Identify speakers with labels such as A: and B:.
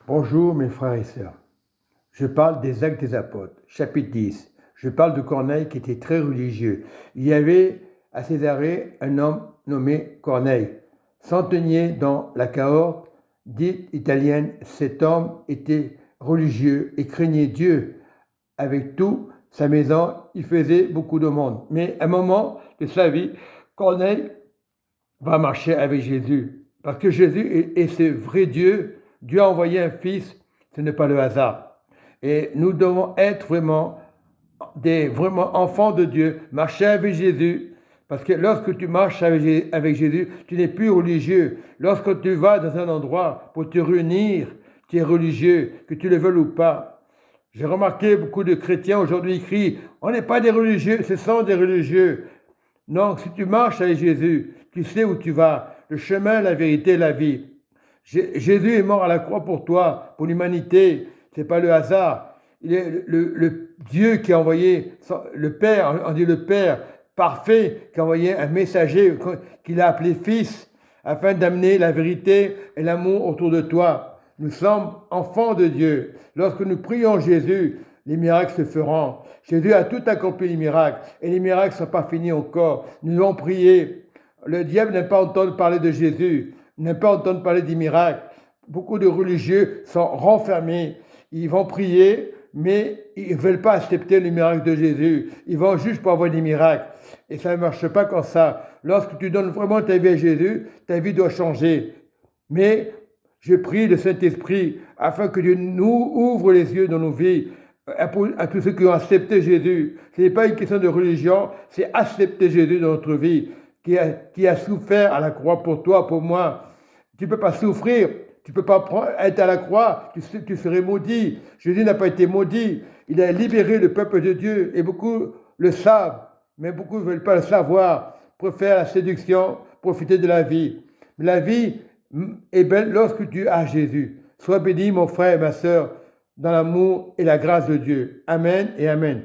A: Bonjour mes frères et sœurs. Je parle des Actes des Apôtres, chapitre 10. Je parle de Corneille qui était très religieux. Il y avait à Césarée un homme nommé Corneille, centenier dans la cohorte dite italienne. Cet homme était religieux et craignait Dieu. Avec tout, sa maison, il faisait beaucoup de monde. Mais à un moment de sa vie, Corneille va marcher avec Jésus. Parce que Jésus est ce vrai Dieu. Dieu a envoyé un fils, ce n'est pas le hasard. Et nous devons être vraiment vraiment enfants de Dieu, marcher avec Jésus. Parce que lorsque tu marches avec Jésus, tu n'es plus religieux. Lorsque tu vas dans un endroit pour te réunir, tu es religieux, que tu le veuilles ou pas. J'ai remarqué beaucoup de chrétiens aujourd'hui crient, on n'est pas des religieux, ce sont des religieux. Non, si tu marches avec Jésus, tu sais où tu vas, le chemin, la vérité, la vie. Jésus est mort à la croix pour toi, pour l'humanité. Ce n'est pas le hasard. Il est le Dieu qui a envoyé, le Père, on dit le Père parfait, qui a envoyé un messager qu'il a appelé Fils, afin d'amener la vérité et l'amour autour de toi. Nous sommes enfants de Dieu. Lorsque nous prions Jésus, les miracles se feront. Jésus a tout accompli les miracles et les miracles ne sont pas finis encore. Nous devons prier. Le diable n'aime pas entendre parler de Jésus, n'aime pas entendre parler des miracles. Beaucoup de religieux sont renfermés. Ils vont prier, mais ils ne veulent pas accepter les miracles de Jésus. Ils vont juste pour avoir des miracles. Et ça ne marche pas comme ça. Lorsque tu donnes vraiment ta vie à Jésus, ta vie doit changer. Mais je prie le Saint-Esprit afin que Dieu nous ouvre les yeux dans nos vies à tous ceux qui ont accepté Jésus. Ce n'est pas une question de religion, c'est accepter Jésus dans notre vie, qui a souffert à la croix pour toi, pour moi. Tu ne peux pas souffrir, tu ne peux pas être à la croix, tu serais maudit. Jésus n'a pas été maudit, il a libéré le peuple de Dieu et beaucoup le savent, mais beaucoup ne veulent pas le savoir, préfèrent la séduction, profiter de la vie. Mais la vie est belle lorsque tu as Jésus. Sois béni mon frère et ma sœur, dans l'amour et la grâce de Dieu. Amen et Amen.